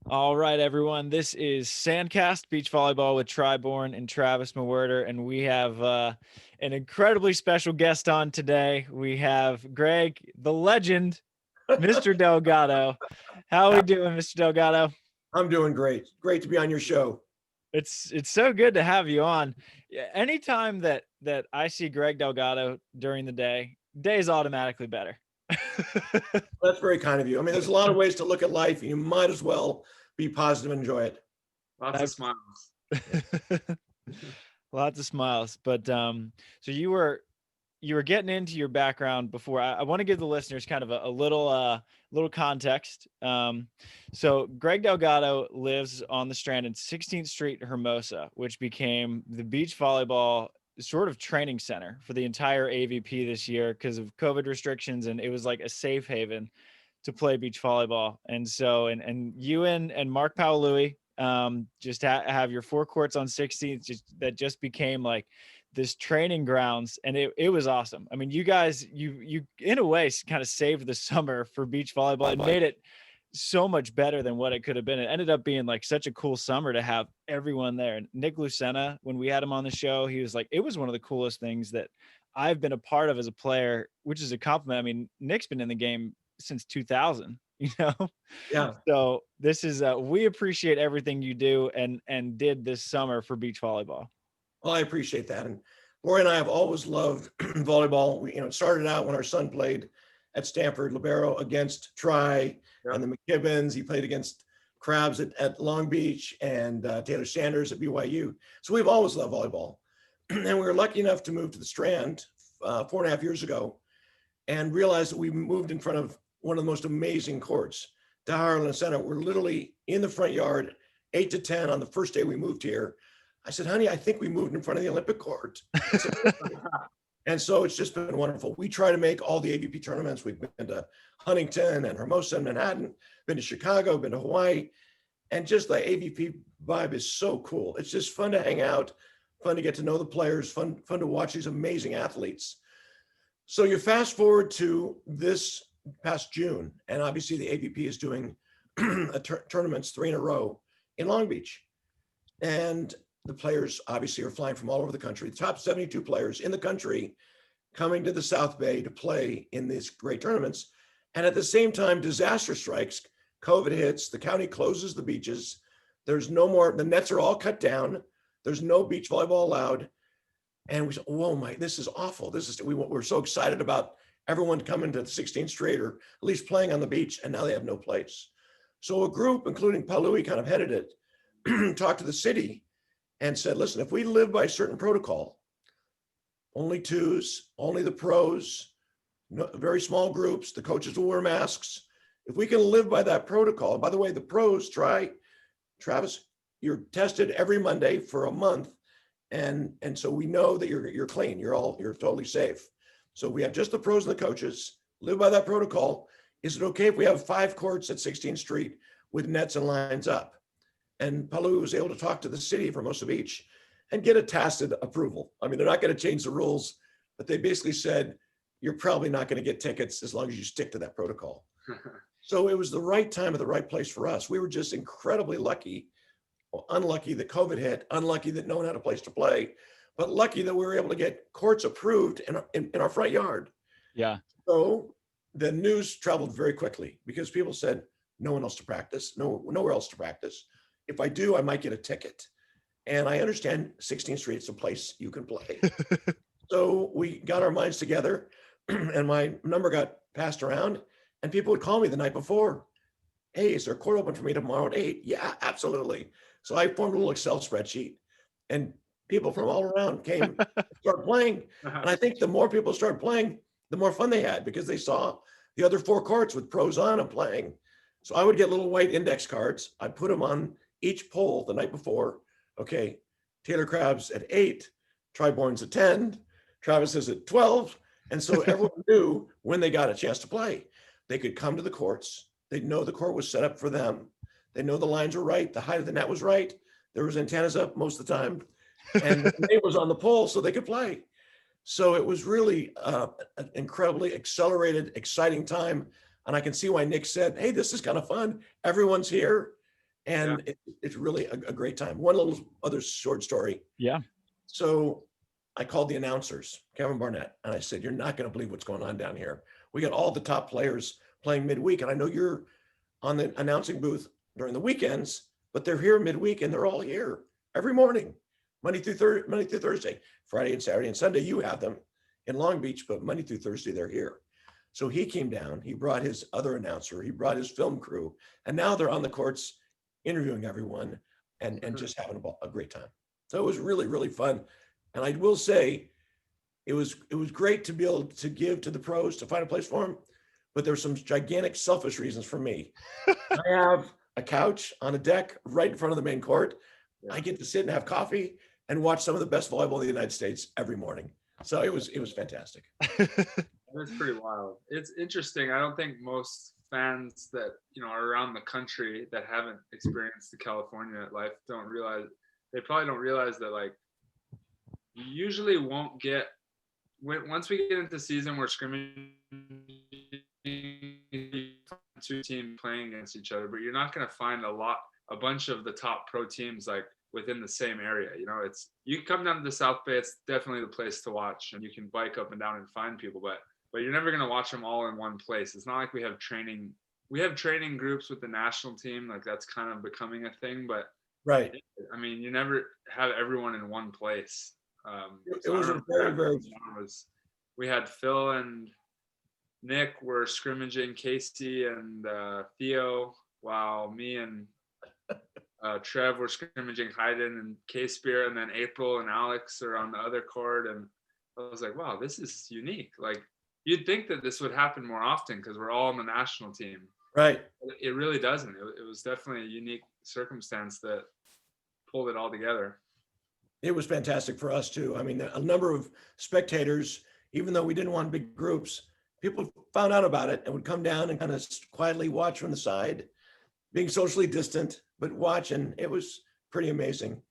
All right, everyone. This is SANDCAST Beach Volleyball with Bourne and Travis Mewhirter, and we have an incredibly special guest on today. We have Greg, the legend, Mr. Delgado. How are we doing, Mr. Delgado? I'm doing great. Great to be on your show. It's so good to have you on. Yeah, anytime that I see Greg Delgado during the day, is automatically better. That's very kind of you. I mean, there's a lot of ways to look at life. You might as well be positive and enjoy it. Lots of smiles. Lots of smiles. But so you were getting into your background before. I want to give the listeners kind of a little context. So Greg Delgado lives on the Strand in 16th Street, Hermosa, which became the beach volleyball sort of training center for the entire AVP this year because of COVID restrictions, and it was like a safe haven to play beach volleyball. And so, and you and Mark Paaluhi just have your four courts on 16th, that just became like this training grounds, and it was awesome. I mean, you guys, you in a way kind of saved the summer for beach volleyball. It made it so much better than what it could have been. It ended up being like such a cool summer to have everyone there. And Nick Lucena, when we had him on the show, he was like, it was one of the coolest things that I've been a part of as a player, which is a compliment. I mean, Nick's been in the game since 2000, you know? Yeah. So this is, we appreciate everything you do and did this summer for beach volleyball. Well, I appreciate that. And Lori and I have always loved volleyball. We, it started out when our son played at Stanford Libero against Tri and the McKibbins. He played against Crabbs at Long Beach and Taylor Sanders at BYU. So we've always loved volleyball. And we were lucky enough to move to the Strand 4.5 years ago and realized that we moved in front of one of the most amazing courts. The Harlan Center. We're literally in the front yard, 8 to 10 on the first day we moved here. I said, honey, I think we moved in front of the Olympic court. And so it's just been wonderful. We try to make all the AVP tournaments. We've been to Huntington and Hermosa and Manhattan, been to Chicago, been to Hawaii. And just the AVP vibe is so cool. It's just fun to hang out, fun to get to know the players, fun to watch these amazing athletes. So you fast forward to this past June, and obviously the AVP is doing tournaments 3 in a row in Long Beach. And the players obviously are flying from all over the country. The top 72 players in the country coming to the South Bay to play in these great tournaments. And at the same time, disaster strikes, COVID hits, the county closes the beaches. There's no more, the nets are all cut down. There's no beach volleyball allowed. And we said, whoa, this is awful. We're so excited about everyone coming to the 16th Street or at least playing on the beach, and now they have no place. So a group, including Paaluhi, kind of headed it, talked to the city and said, listen, if we live by a certain protocol, only twos, only the pros, very small groups, the coaches will wear masks. If we can live by that protocol, by the way, the pros Travis, you're tested every Monday for a month. And so we know that you're clean, you're totally safe. So we have just the pros and the coaches, live by that protocol. Is it okay if we have 5 courts at 16th Street with nets and lines up? And Paaluhi was able to talk to the city of Hermosa Beach and get a tacit approval. I mean, they're not going to change the rules, but they basically said, you're probably not going to get tickets as long as you stick to that protocol. So it was the right time at the right place for us. We were just incredibly lucky, unlucky that COVID hit, unlucky that no one had a place to play, but lucky that we were able to get courts approved in our front yard. Yeah. So the news traveled very quickly because people said, no one else to practice, nowhere else to practice. If I do, I might get a ticket. And I understand 16th Street is a place you can play. So we got our minds together and my number got passed around and people would call me the night before. Hey, is there a court open for me tomorrow at 8? Yeah, absolutely. So I formed a little Excel spreadsheet and people from all around came to start playing. And I think the more people started playing, the more fun they had because they saw the other 4 courts with pros on and playing. So I would get little white index cards. I'd put them on each poll the night before. Okay, Taylor Crabb's at 8, Bourne's at 10, Travis is at 12. And so everyone knew when they got a chance to play. They could come to the courts. They'd know the court was set up for them. They know the lines were right. The height of the net was right. There was antennas up most of the time. And the name was on the pole so they could play. So it was really an incredibly accelerated, exciting time. And I can see why Nick said, hey, this is kind of fun. Everyone's here. And it's really a great time. One little other short story. Yeah. So I called the announcers, Kevin Barnett, and I said, "You're not going to believe what's going on down here. We got all the top players playing midweek. And I know you're on the announcing booth during the weekends, but they're here midweek and they're all here every morning, Monday through Thursday, Friday and Saturday and Sunday. You have them in Long Beach, but Monday through Thursday, they're here." So he came down, he brought his other announcer, he brought his film crew, and now they're on the courts interviewing everyone and just having a great time. So it was really, really fun. And I will say, it was great to be able to give to the pros to find a place for them, but there's some gigantic selfish reasons for me. I have a couch on a deck right in front of the main court. I get to sit and have coffee and watch some of the best volleyball in the United States every morning. So it was fantastic. That's pretty wild. It's interesting. I don't think most fans that are around the country that haven't experienced the California life don't realize. They probably don't realize that, like, you usually won't get, once we get into season, we're scrimmaging two teams playing against each other, but you're not going to find a bunch of the top pro teams like within the same area. It's, you come down to the South Bay, it's definitely the place to watch, and you can bike up and down and find people, but you're never going to watch them all in one place. It's not like we have training groups with the national team, like that's kind of becoming a thing, but right. I mean, you never have everyone in one place. It was a very we had Phil and Nick were scrimmaging Casey and Theo, while me and Trev were scrimmaging Hayden and K-Spear, and then April and Alex are on the other court. And I was like, wow, this is unique. Like, you'd think that this would happen more often because we're all on the national team. Right. It really doesn't. It was definitely a unique circumstance that pulled it all together. It was fantastic for us too. I mean, a number of spectators, even though we didn't want big groups, people found out about it and would come down and kind of quietly watch from the side, being socially distant, but watch. And it was pretty amazing.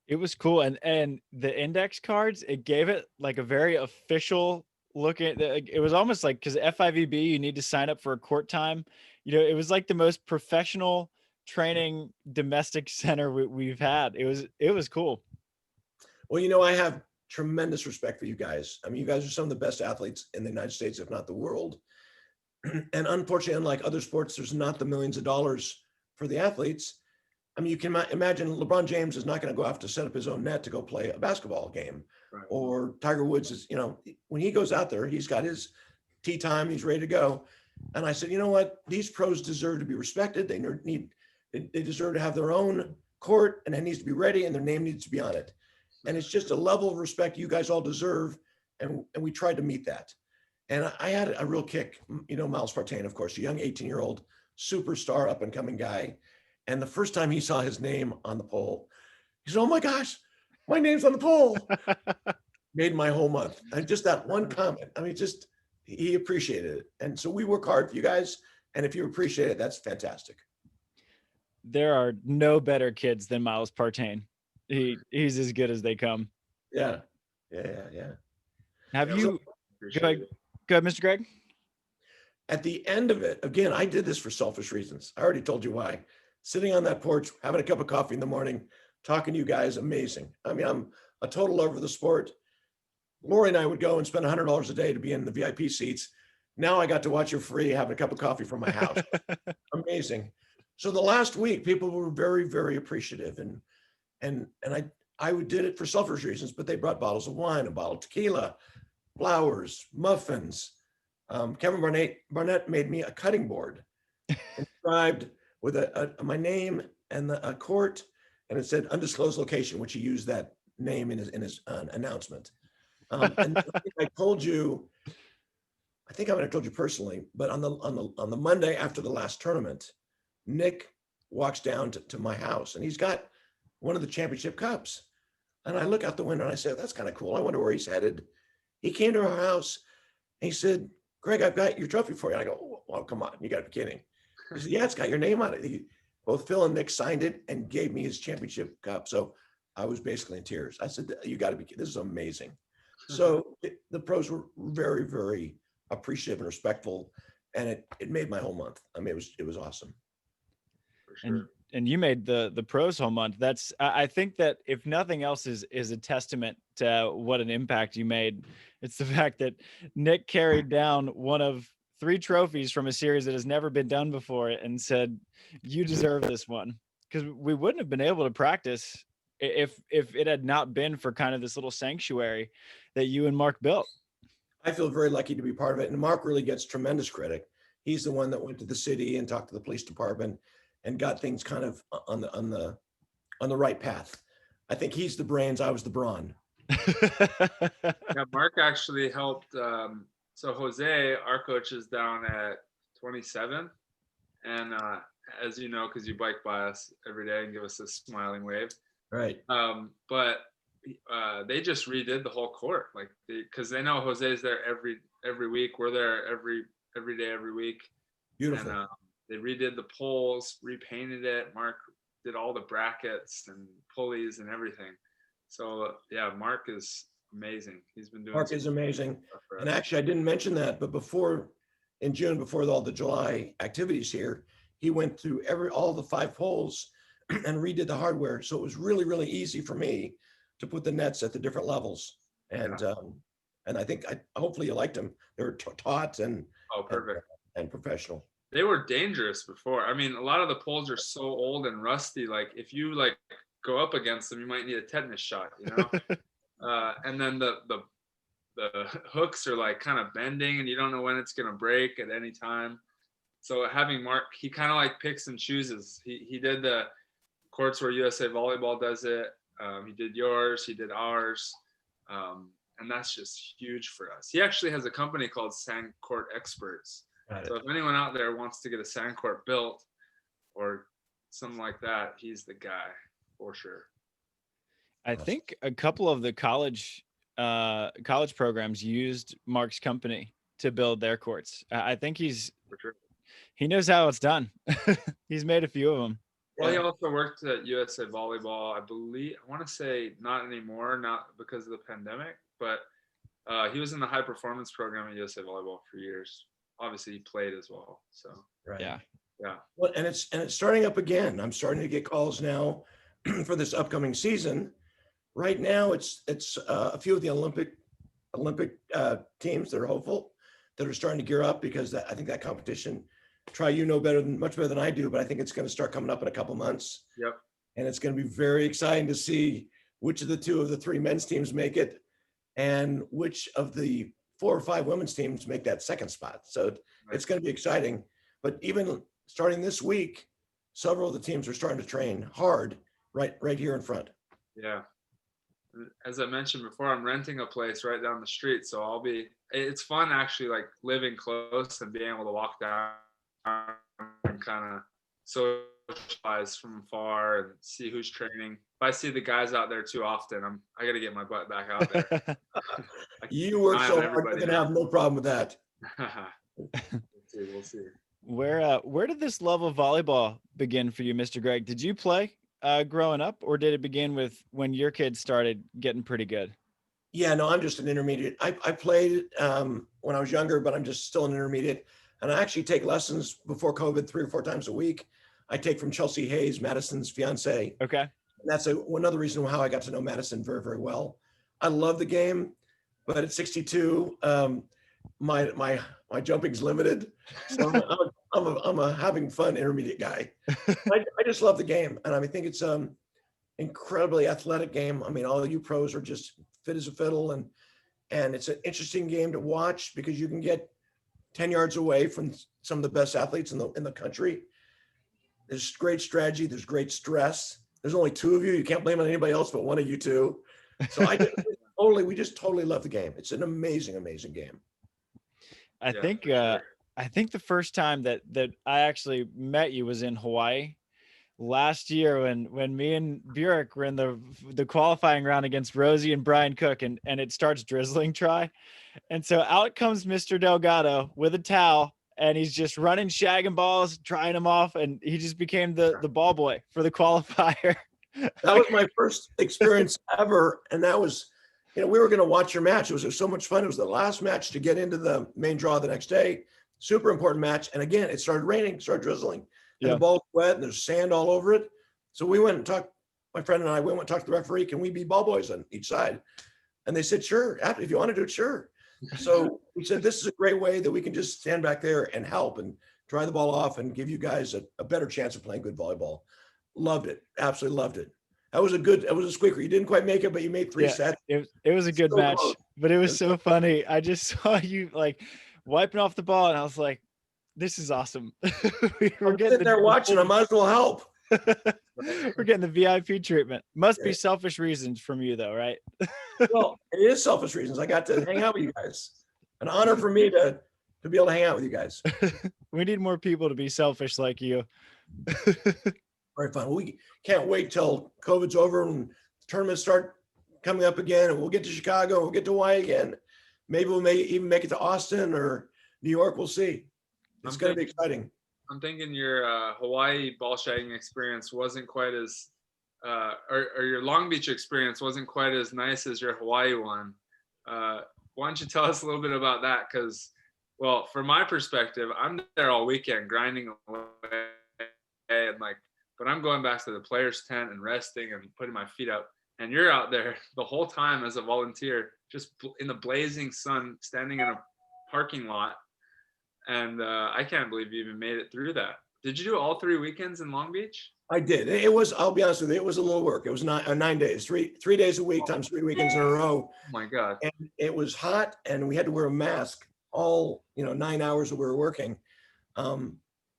It was cool. And the index cards, it gave it like a very official look at it. Was almost like, because FIVB, you need to sign up for a court time. It was like the most professional training domestic center we've had. It was cool. Well, I have tremendous respect for you guys. I mean, you guys are some of the best athletes in the United States, if not the world. And unfortunately, unlike other sports, there's not the millions of dollars for the athletes. I mean, you can imagine LeBron James is not going to go out to set up his own net to go play a basketball game. Right. Or Tiger Woods is, when he goes out there, he's got his tee time, he's ready to go. And I said, you know what? These pros deserve to be respected. They deserve to have their own court, and it needs to be ready, and their name needs to be on it. And it's just a level of respect you guys all deserve. And we tried to meet that. And I had a real kick, Miles Partain, of course, a young 18-year-old superstar, up and coming guy. And the first time he saw his name on the poll, he said, "Oh my gosh, my name's on the poll." Made my whole month. And just that one comment, I mean, he appreciated it. And so we work hard for you guys. And if you appreciate it, that's fantastic. There are no better kids than Miles Partain. He's as good as they come. Yeah. Have you, go ahead, Mr. Greg? At the end of it, again, I did this for selfish reasons. I already told you why. Sitting on that porch, having a cup of coffee in the morning, talking to you guys, amazing. I mean, I'm a total lover of the sport. Lori and I would go and spend $100 a day to be in the VIP seats. Now I got to watch you free, having a cup of coffee from my house. Amazing. So the last week, people were very, very appreciative. And I did it for selfish reasons, but they brought bottles of wine, a bottle of tequila, flowers, muffins. Kevin Barnett made me a cutting board inscribed with my name and a court, and it said undisclosed location, which he used that name in his announcement. And I told you, I think I might have told you personally, but on the Monday after the last tournament, Nick walks down to my house, and he's got one of the championship cups. And I look out the window and I say, "That's kind of cool. I wonder where he's headed." He came to our house and he said, "Greg, I've got your trophy for you." And I go, "Oh, come on, you got to be kidding." He said, "Yeah, it's got your name on it." Both Phil and Nick signed it and gave me his championship cup. So I was basically in tears. I said, "You got to be kidding. This is amazing." So the pros were very, very appreciative and respectful, and it made my whole month. I mean, it was awesome. For sure. you made the pros home month. I think that if nothing else is a testament to what an impact you made. It's the fact that Nick carried down one of 3 trophies from a series that has never been done before and said, "You deserve this one." Because we wouldn't have been able to practice if it had not been for kind of this little sanctuary that you and Mark built. I feel very lucky to be part of it. And Mark really gets tremendous credit. He's the one that went to the city and talked to the police department and got things kind of on the right path. I think he's the brains. I was the brawn. Yeah, Mark actually helped. So Jose, our coach, is down at 27, and as you know, because you bike by us every day and give us a smiling wave. Right. But they just redid the whole court, like because they know Jose's there every week. We're there every day, every week. Beautiful. And they redid the poles, repainted it. Mark did all the brackets and pulleys and everything. So yeah, Mark is amazing. He's been doing. Mark is amazing. And actually, I didn't mention that, but in June, before all the July activities here, he went through all the 5 poles and redid the hardware. So it was really, really easy for me to put the nets at the different levels. And and I think hopefully you liked them. They were taut and perfect and professional. They were dangerous before. I mean, a lot of the poles are so old and rusty. Like if you go up against them, you might need a tetanus shot, you know. And then the hooks are kind of bending, and you don't know when it's gonna break at any time. So having Mark, he kind of picks and chooses. He did the courts where USA Volleyball does it. He did yours. He did ours. And that's just huge for us. He actually has a company called Sand Court Experts. So if anyone out there wants to get a sand court built or something like that, he's the guy for sure. I think a couple of the college programs used Mark's company to build their courts. I think he knows how it's done. He's made a few of them. Well, he also worked at USA Volleyball, I want to say not anymore, not because of the pandemic, but he was in the high performance program at USA Volleyball for years. Obviously he played as well. So right. Yeah. Well, and it's starting up again. I'm starting to get calls now for this upcoming season. Right now, it's a few of the Olympic teams that are hopeful that are starting to gear up because I think that competition. Much better than I do, but I think it's going to start coming up in a couple months. Yep. And it's going to be very exciting to see which of the 2 of the 3 men's teams make it, and which of the 4 or 5 women's teams make that second spot. So it's going to be exciting. But even starting this week, several of the teams are starting to train hard right here in front. Yeah. As I mentioned before, I'm renting a place right down the street. So it's fun actually living close and being able to walk down and kind of socialize from afar and see who's training. If I see the guys out there too often, I got to get my butt back out there. You work so hard, you're going to have no problem with that. We'll see. Where did this love of volleyball begin for you, Mr. Greg? Did you play growing up, or did it begin with when your kids started getting pretty good? Yeah, no, I'm just an intermediate. I played when I was younger, but I'm just still an intermediate. And I actually take lessons before COVID 3 or 4 times a week. I take from Chelsea Hayes, Madison's fiance. Okay. And that's another reason how I got to know Madison very, very well. I love the game, but at 62, my jumping's limited. So I'm a having fun intermediate guy. I just love the game. And I think it's incredibly athletic game. I mean, all you pros are just fit as a fiddle, and it's an interesting game to watch because you can get 10 yards away from some of the best athletes in the country. There's great strategy. There's great stress. There's only 2 of you. You can't blame on anybody else but one of you 2. So we just totally love the game. It's an amazing, amazing game. I think the first time that I actually met you was in Hawaii last year when me and Burek were in the qualifying round against Rosie and Brian Cook, and it starts drizzling try. And so out comes Mr. Delgado with a towel, and he's just running, shagging balls, trying them off, and he just became the ball boy for the qualifier. That was my first experience ever, and that was, we were going to watch your match. It was so much fun. It was the last match to get into the main draw the next day. Super important match. And again, it started raining, started drizzling. and the ball's wet and there's sand all over it. So we went and talked, my friend and I, we went and talked to the referee, can we be ball boys on each side? And they said, sure, if you want to do it, sure. So we said, this is a great way that we can just stand back there and help and dry the ball off and give you guys a better chance of playing good volleyball. Loved it. Absolutely loved it. It was a squeaker. You didn't quite make it, but you made 3 sets. It was a good match, but it was so funny. I just saw you like wiping off the ball and I was like, this is awesome. We're getting there watching. I might as well help. We're getting the VIP treatment. Must be selfish reasons from you though, right? Well, it is selfish reasons. I got to hang out with you guys. An honor for me to be able to hang out with you guys. We need more people to be selfish like you. Very fun. We can't wait till COVID's over and tournaments start coming up again, and we'll get to Chicago, we'll get to Hawaii again. Maybe we'll even make it to Austin or New York. We'll see. It's going to be exciting. I'm thinking your Hawaii ball shagging experience wasn't quite as, or your Long Beach experience wasn't quite as nice as your Hawaii one. Why don't you tell us a little bit about that? Because, well, from my perspective, I'm there all weekend grinding away and like, but I'm going back to the players' tent and resting and putting my feet up. And you're out there the whole time as a volunteer, just in the blazing sun, standing in a parking lot. And I can't believe you even made it through that. Did you do all 3 weekends in Long Beach? I did. It was, I'll be honest with you, it was a little work. It was 9 days, three days a week times 3 weekends in a row. Oh my God. And it was hot and we had to wear a mask all, 9 hours that we were working.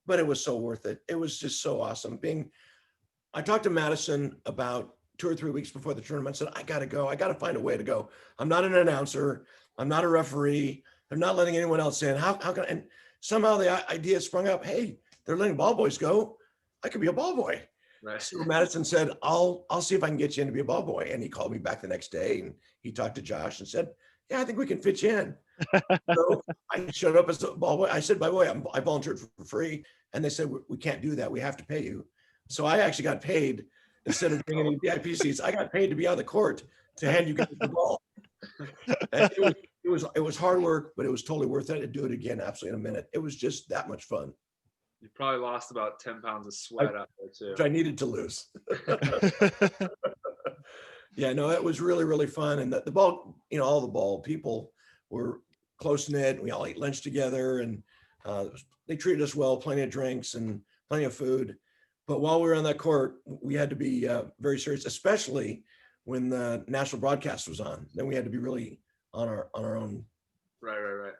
But it was so worth it. It was just so awesome. I talked to Madison about 2 or 3 weeks before the tournament. I said, I got to go. I got to find a way to go. I'm not an announcer. I'm not a referee. They're not letting anyone else in. How can I? And somehow the idea sprung up. Hey, they're letting ball boys go. I could be a ball boy. Right. So Madison said, I'll see if I can get you in to be a ball boy. And he called me back the next day and he talked to Josh and said, yeah, I think we can fit you in. So I showed up as a ball boy. I said, by the way, I volunteered for free. And they said, we can't do that. We have to pay you. So I actually got paid instead of being in VIP seats. I got paid to be on the court to hand you guys the ball. And it was hard work, but it was totally worth it. I'd do it again, absolutely, in a minute. It was just that much fun. You probably lost about 10 pounds of sweat out there too. Which I needed to lose. Yeah, no, it was really, really fun. And the ball, all the ball people were close knit. We all ate lunch together and they treated us well, plenty of drinks and plenty of food. But while we were on that court, we had to be very serious, especially when the national broadcast was on. Then we had to be really on our own. Right.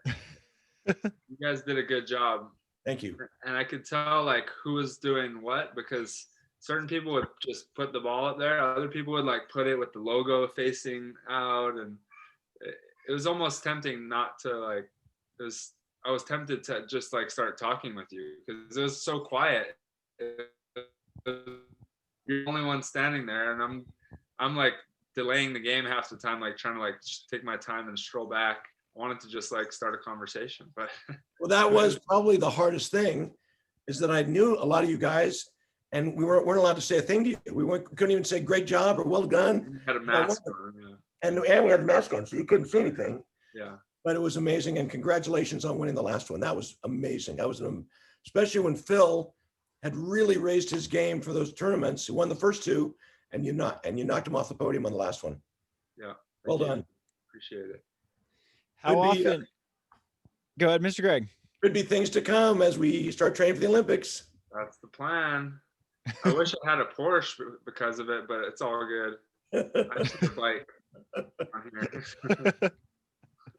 You guys did a good job. Thank you. And I could tell like who was doing what, because certain people would just put the ball up there. Other people would like put it with the logo facing out. And it was almost tempting not to like, I was tempted to just like start talking with you because it was so quiet. You're the only one standing there and I'm like delaying the game half the time, like trying to like take my time and stroll back. I wanted to just like start a conversation, but well, that was probably the hardest thing, is that I knew a lot of you guys, and we weren't allowed to say a thing to you. We couldn't even say great job or well done. We had a mask on, yeah. And we had a mask on, so you couldn't say anything. Yeah. But it was amazing, and congratulations on winning the last one. That was amazing. That was especially when Phil had really raised his game for those tournaments. He won the first 2, and you knocked him off the podium on the last one. Yeah. Well done. Appreciate it. How often? Go ahead, Mr. Greg. Could be things to come as we start training for the Olympics. That's the plan. I wish I had a Porsche because of it, but it's all good. I just like on here.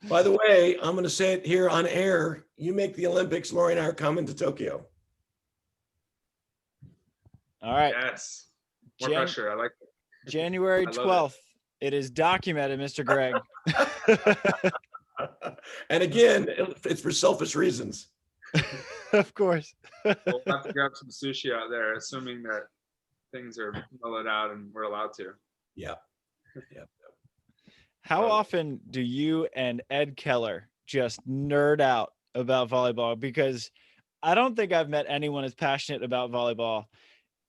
By the way, I'm going to say it here on air. You make the Olympics, Lori and I are coming to Tokyo. All right. Yes. More pressure. I like it. January 12th. It is documented, Mr. Greg. And again, it's for selfish reasons. Of course. We'll have to grab some sushi out there, assuming that things are mellowed out and we're allowed to. Yeah. How often do you and Ed Keller just nerd out about volleyball? Because I don't think I've met anyone as passionate about volleyball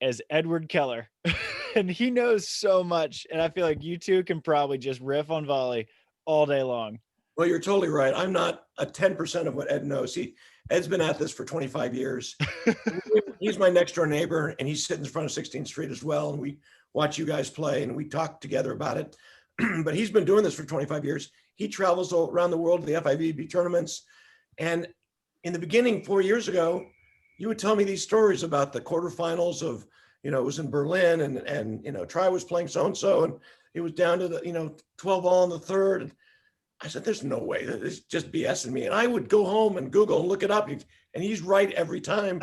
as Edward Keller. And he knows so much. And I feel like you two can probably just riff on volley all day long. Well, you're totally right. I'm not a 10% of what Ed knows. Ed's been at this for 25 years. He's my next door neighbor, and he's sitting in front of 16th Street as well. And we watch you guys play, and we talk together about it. But he's been doing this for 25 years. He travels around the world to the FIVB tournaments. And in the beginning, 4 years ago, you would tell me these stories about the quarterfinals of, it was in Berlin, and Tri was playing so-and-so, and it was down to the, 12 all in the third. And I said, there's no way. It's just BSing me. And I would go home and Google and look it up, and he's right every time.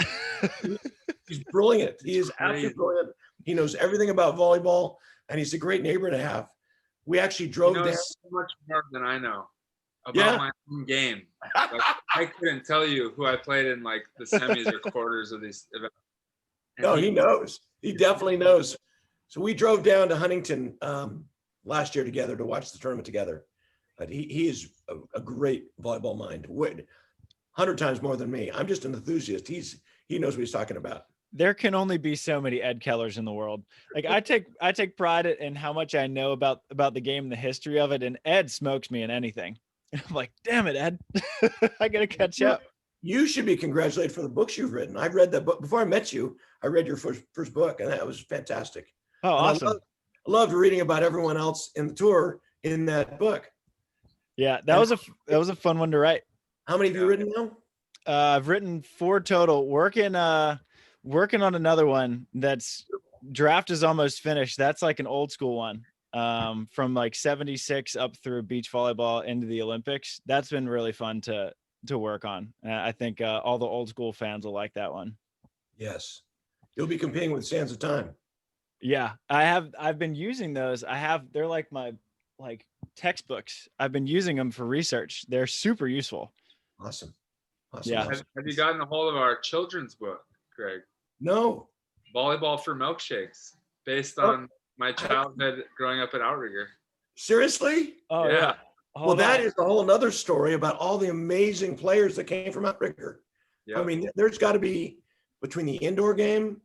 He's brilliant. He is absolutely brilliant. He knows everything about volleyball, and he's a great neighbor to have. We actually drove down. So much more than I know about my own game. Like, I couldn't tell you who I played in like the semis or quarters of these events. No, he knows. He definitely knows. So we drove down to Huntington last year together to watch the tournament together. But he is a great volleyball mind. 100 times more than me. I'm just an enthusiast. He knows what he's talking about. There can only be so many Ed Kellers in the world. Like I take pride in how much I know about the game and the history of it. And Ed smokes me in anything. And I'm like, damn it, Ed. I gotta catch up. You should be congratulated for the books you've written. I've read that book before I met you. I read your first book, and that was fantastic. Oh, awesome. I loved reading about everyone else in the tour in that book. Yeah, that was a fun one to write. How many have you written now? I've written 4 total. Working on another one. That's draft is almost finished. That's like an old school one. From like 76 up through beach volleyball into the Olympics. That's been really fun to work on. I think all the old school fans will like that one. Yes. You'll be competing with Sands of Time. Yeah, I've been using those. They're like my textbooks. I've been using them for research. They're super useful. Awesome. Yeah. Awesome. Have you gotten a hold of our children's book, Greg? No. Volleyball for Milkshakes, based on my childhood growing up at Outrigger. Seriously? Oh yeah. Well, that is a whole nother story about all the amazing players that came from Outrigger. Yeah. I mean, there's got to be, between the indoor game,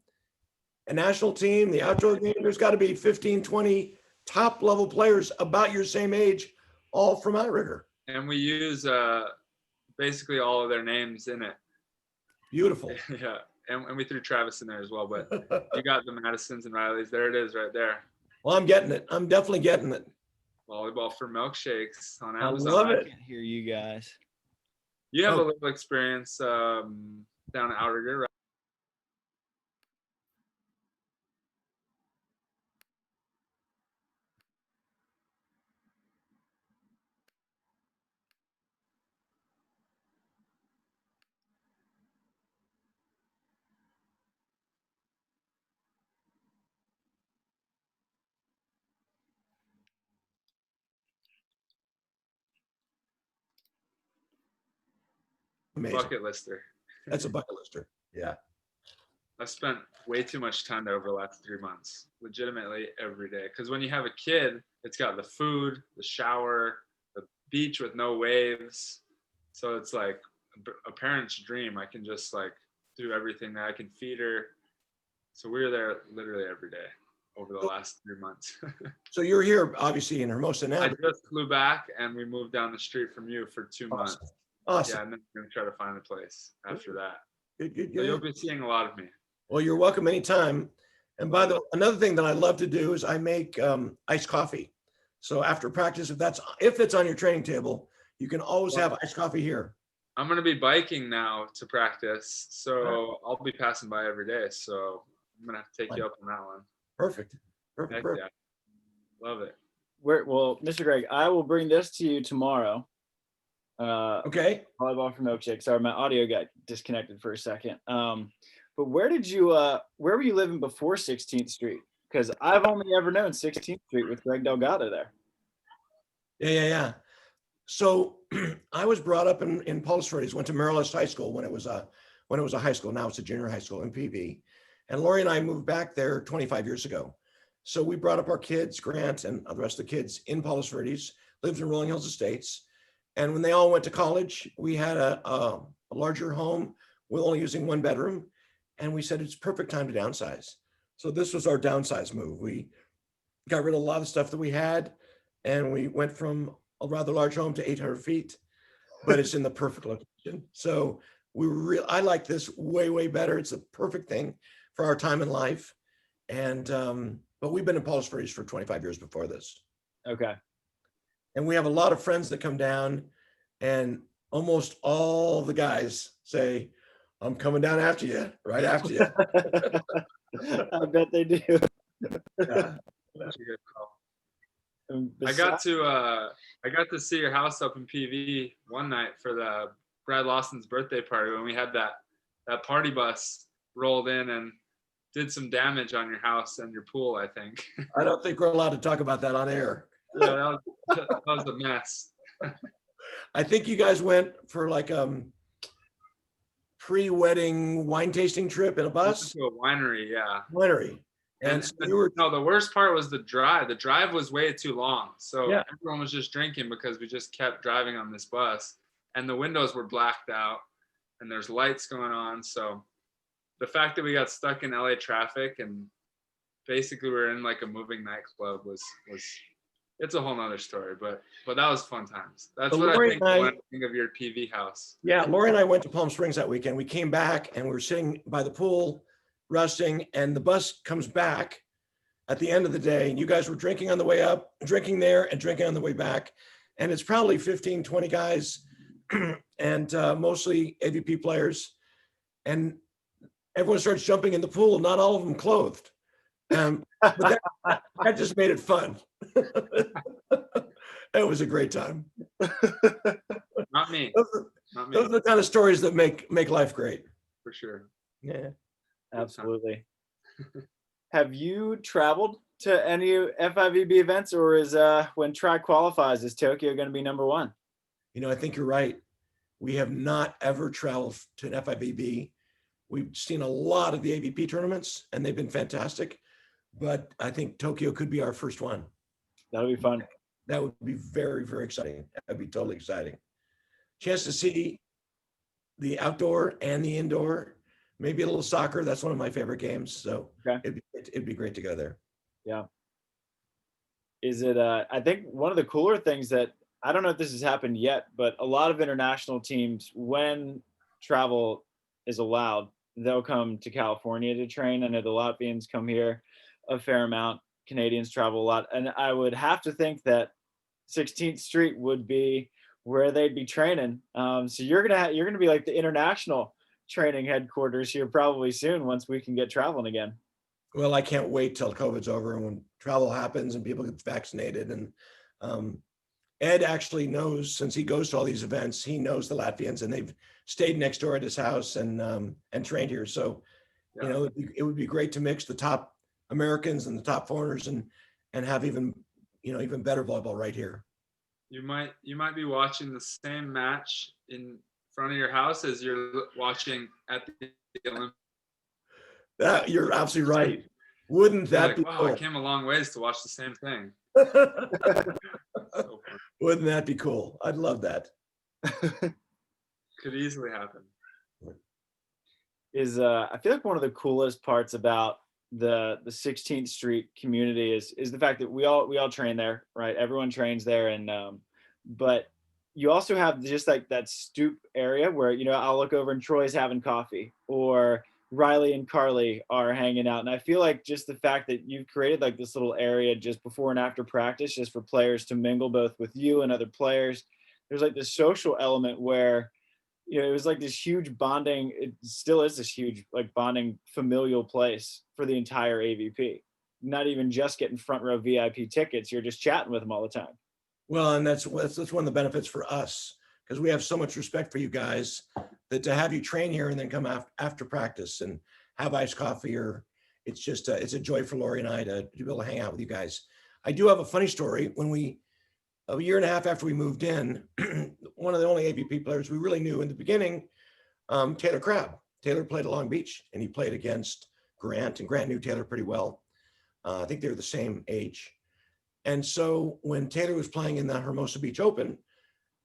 a national team, the outdoor game, there's got to be 15, 20 top level players about your same age, all from Outrigger. And we use basically all of their names in it. Beautiful. Yeah. And we threw Travis in there as well, but you got the Madisons and Rileys. There it is right there. Well, I'm getting it. I'm definitely getting it. Volleyball for Milkshakes on I Amazon. love I it. can't hear you guys. You have a little experience down at Outrigger, right? Amazing. Bucket lister. That's a bucket lister. Yeah. I've spent way too much time there over the last 3 months, legitimately every day. Because when you have a kid, it's got the food, the shower, the beach with no waves. So it's like a parent's dream. I can just like do everything that I can feed her. So we were there literally every day over the last 3 months. So you're here, obviously, in Hermosa now. I just flew back and we moved down the street from you for 2 months. Awesome. Yeah, and then we're going to try to find a place after that. Good. So you'll be seeing a lot of me. Well, you're welcome anytime. And by the way, another thing that I love to do is I make iced coffee. So after practice, if it's on your training table, you can always have iced coffee here. I'm going to be biking now to practice. So I'll be passing by every day. So I'm going to have to take you up on that one. Perfect. Heck yeah. Love it. Well, Mr. Greg, I will bring this to you tomorrow. Okay. Volleyball for Milkshake. Sorry, my audio got disconnected for a second. But where were you living before 16th Street? Because I've only ever known 16th Street with Greg Delgado there. Yeah. So I was brought up in Palos Verdes, went to Maryland High School when it was a high school. Now it's a junior high school in PV. And Lori and I moved back there 25 years ago. So we brought up our kids, Grant and the rest of the kids, in Palos Verdes, lived in Rolling Hills Estates. And when they all went to college, we had a larger home with only using 1 bedroom. And we said, it's perfect time to downsize. So this was our downsize move. We got rid of a lot of stuff that we had, and we went from a rather large home to 800 feet, but it's in the perfect location. So I like this way better. It's a perfect thing for our time in life. And, but we've been in Palos Verdes for 25 years before this. Okay. And we have a lot of friends that come down, and almost all the guys say, I'm coming down after you, right after you. I bet they do. Yeah. That's a good call. And I got to see your house up in PV one night for the Brad Lawson's birthday party when we had that party bus rolled in and did some damage on your house and your pool, I think. I don't think we're allowed to talk about that on air. Yeah, that was a mess. I think you guys went for like pre-wedding wine tasting trip in a bus. To a winery, yeah. Winery. And so you were, no, the worst part was the drive. The drive was way too long. So Yeah. everyone was just drinking because we just kept driving on this bus. And the windows were blacked out and there's lights going on. So the fact that we got stuck in LA traffic and basically we were in like a moving nightclub was it's a whole nother story, but that was fun times. That's So what Lori I think and I- when I think of your PV house. yeah, Lori and I went to Palm Springs that weekend. We came back and we were sitting by the pool, resting, and the bus comes back at the end of the day. And you guys were drinking on the way up, drinking there and drinking on the way back. And it's probably 15, 20 guys and mostly AVP players. And everyone starts jumping in the pool, not all of them clothed. But that just made it fun. It was a great time. Not me. Not me, Those are the kind of stories that make life great. for sure. Yeah. Absolutely. Have you traveled to any FIVB events, or is when track qualifies, is Tokyo going to be number one? You know, I think you're right. We have not ever traveled to an FIVB. We've seen a lot of the AVP tournaments and they've been fantastic, but I think Tokyo could be our first one. That'll be fun. That would be very, very exciting. That'd be totally exciting. Chance to see the outdoor and the indoor, maybe a little soccer. That's one of my favorite games. So Okay. it'd be great to go there. Yeah. Is it, I think one of the cooler things that, I don't know if this has happened yet, but a lot of international teams, when travel is allowed, they'll come to California to train. I know the Latvians come here a fair amount. Canadians travel a lot. And I would have to think that 16th Street would be where they'd be training. So you're gonna be like the international training headquarters here probably soon once we can get traveling again. Well, I can't wait till COVID's over and when travel happens and people get vaccinated. And Ed actually knows, since he goes to all these events, he knows the Latvians and they've stayed next door at his house and trained here. So, Yeah. you know, it would be great to mix the top Americans and the top foreigners and have even better volleyball right here. You might be watching the same match in front of your house as you're watching at the Olympics. You're absolutely right. Wouldn't that be wow, cool? I came a long ways to watch the same thing. So Wouldn't that be cool? I'd love that. could easily happen. Is I feel like one of the coolest parts about the 16th Street community is the fact that we all train there, right? Everyone trains there, and but you also have just like that stoop area where, you know, I'll look over and Troy's having coffee, or Riley and Carly are hanging out. And I feel like just the fact that you've created like this little area just before and after practice, just for players to mingle both with you and other players. There's like this social element where, you know, it was like this huge bonding. It still is this huge like bonding familial place for the entire AVP. Not even just getting front row VIP tickets. You're just chatting with them all the time. Well, and that's one of the benefits for us, because we have so much respect for you guys, that to have you train here and then come after practice and have iced coffee, or it's just it's a joy for Lori and I to be able to hang out with you guys. I do have a funny story. When a year and a half after we moved in, one of the only AVP players we really knew in the beginning, Taylor Crabb. Taylor played at Long Beach and he played against Grant, and Grant knew Taylor pretty well. I think they were the same age. And so when Taylor was playing in the Hermosa Beach Open,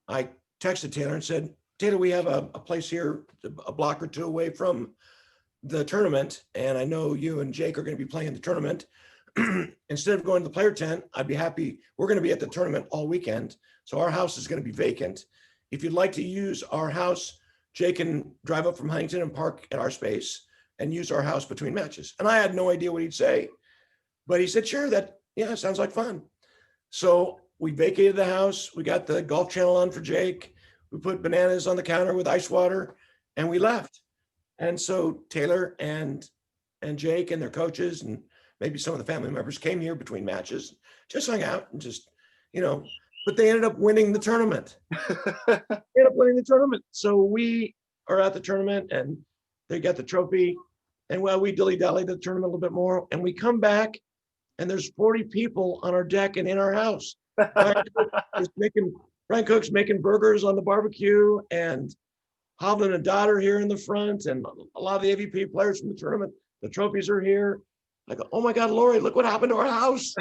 I texted Taylor and said, Taylor, we have a place here a block or two away from the tournament, and I know you and Jake are going to be playing the tournament. Instead of going to the player tent, I'd be happy. We're going to be at the tournament all weekend, so our house is going to be vacant. If you'd like to use our house Jake can drive up from Huntington and park at our space and use our house between matches. And I had no idea what he'd say, but he said, sure, sounds like fun. So we vacated the house. We got the Golf Channel on for Jake. We put bananas on the counter with ice water, and we left. And so Taylor and Jake and their coaches and maybe some of the family members came here between matches, just hung out and just, but they ended up winning the tournament. So we are at the tournament and they got the trophy. And we dilly-dallied the tournament a little bit more. And we come back and there's 40 people on our deck and in our house. Frank Cook's making burgers on the barbecue, and Hovland and Daughter here in the front, and a lot of the AVP players from the tournament. The trophies are here. I go, oh my God, Lori, look what happened to our house.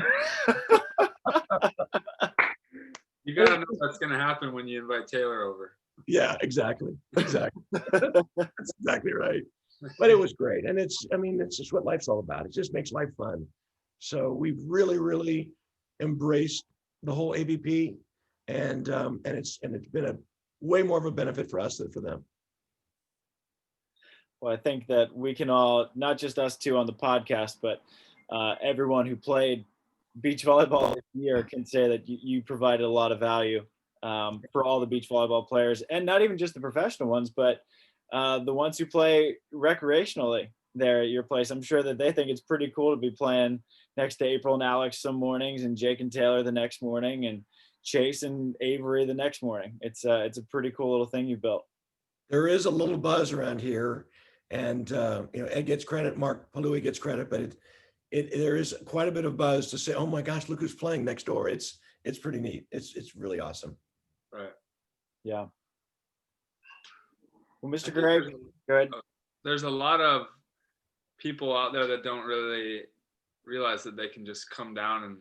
You gotta know what's gonna happen when you invite Taylor over. Yeah, exactly. That's exactly right. But it was great. And it's just what life's all about. It just makes life fun. So we've really, really embraced the whole AVP, and it's been a way more of a benefit for us than for them. Well, I think that we can all, not just us two on the podcast, but everyone who played beach volleyball this year can say that you provided a lot of value for all the beach volleyball players, and not even just the professional ones, but the ones who play recreationally there at your place. I'm sure that they think it's pretty cool to be playing next to April and Alex some mornings, and Jake and Taylor the next morning, and Chase and Avery the next morning. It's a pretty cool little thing you built. There is a little buzz around here, and Ed gets credit, Mark Paaluhi gets credit, but there is quite a bit of buzz to say, oh my gosh, look who's playing next door. It's pretty neat. It's really awesome. Right. Yeah. Well, Mr. Greg, go ahead. There's a lot of people out there that don't really realize that they can just come down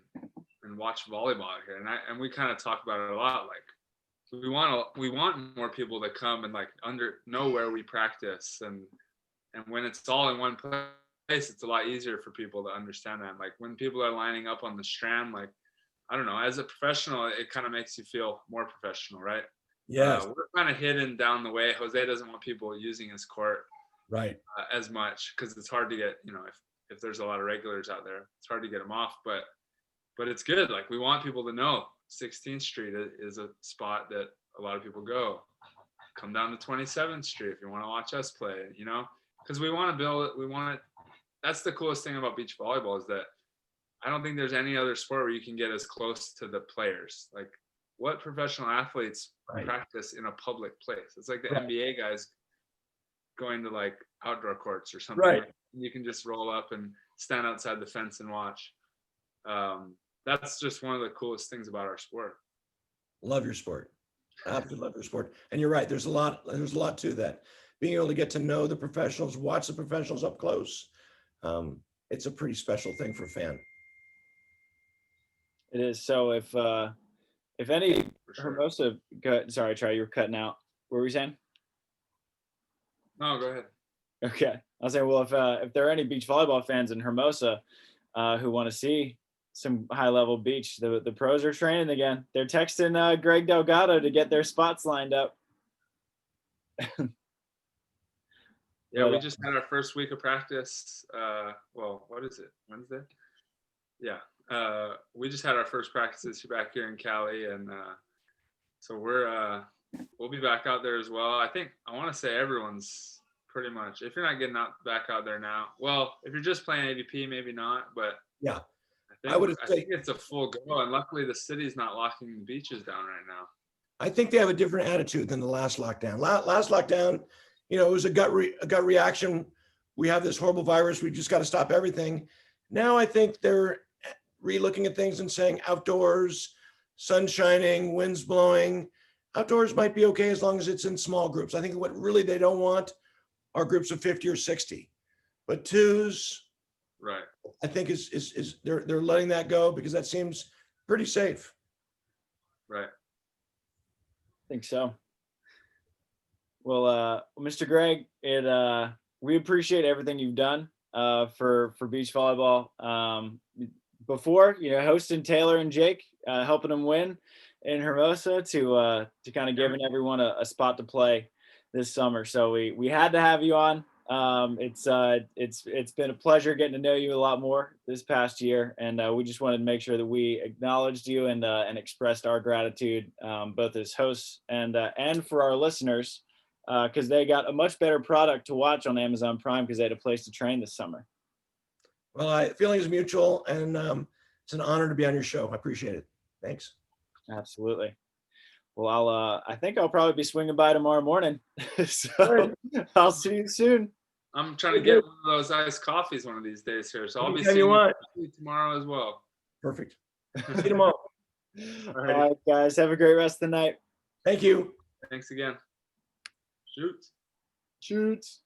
and watch volleyball here. And we kind of talk about it a lot. Like we want more people to come and like know where we practice, and when it's all in one place, it's a lot easier for people to understand that. Like when people are lining up on the strand, like, I don't know, as a professional, it kind of makes you feel more professional, right? Yeah. We're kind of hidden down the way. Jose doesn't want people using his court right as much, because it's hard to get, if there's a lot of regulars out there, it's hard to get them off. But it's good. Like we want people to know 16th Street is a spot that a lot of people go. Come down to 27th Street if you want to watch us play, because we want to build it. That's the coolest thing about beach volleyball, is that I don't think there's any other sport where you can get as close to the players. Like what professional athletes practice in a public place? It's like the NBA guys going to like outdoor courts or something. Right. You can just roll up and stand outside the fence and watch. That's just one of the coolest things about our sport. Love your sport. Absolutely love your sport. And you're right. There's a lot to that. Being able to get to know the professionals, watch the professionals up close. It's a pretty special thing for a fan. It is. So if any Hermosa, sorry, Trey, you were cutting out. What were you saying? No, go ahead. Okay. I'll say, well, if there are any beach volleyball fans in Hermosa who want to see some high-level beach, the pros are training again. They're texting Greg Delgado to get their spots lined up. Yeah, we just had our first week of practice. Well, what is it? Wednesday? Yeah. We just had our first practices back here in Cali, and so we'll be back out there as well. I want to say everyone's pretty much, if you're not getting back out there now, well, if you're just playing AVP, maybe not, but yeah, I think it's a full go, and luckily the city's not locking the beaches down right now. I think they have a different attitude than the last lockdown. Last lockdown, it was a gut reaction. We have this horrible virus. We just got to stop everything. Now I think they're re-looking at things and saying outdoors, sun shining, winds blowing. Outdoors might be okay as long as it's in small groups. I think what really they don't want are groups of 50 or 60, but twos. Right. I think is they're letting that go because that seems pretty safe. Right. I think so. Well, Mr. Greg, we appreciate everything you've done for beach volleyball. Before, hosting Taylor and Jake, helping them win in Hermosa, to kind of giving everyone a spot to play this summer. So we had to have you on. It's been a pleasure getting to know you a lot more this past year, and we just wanted to make sure that we acknowledged you and expressed our gratitude, both as hosts and for our listeners, because they got a much better product to watch on Amazon Prime because they had a place to train this summer. Well, feeling is mutual, and it's an honor to be on your show. I appreciate it. Thanks. Absolutely. Well, I think I'll probably be swinging by tomorrow morning. So I'll see you soon. I'm trying to get one of those iced coffees one of these days here. So I'll be seeing you tomorrow as well. Perfect. See you tomorrow. All right, guys. Have a great rest of the night. Thank you. Thanks again. Shoot. Shoots.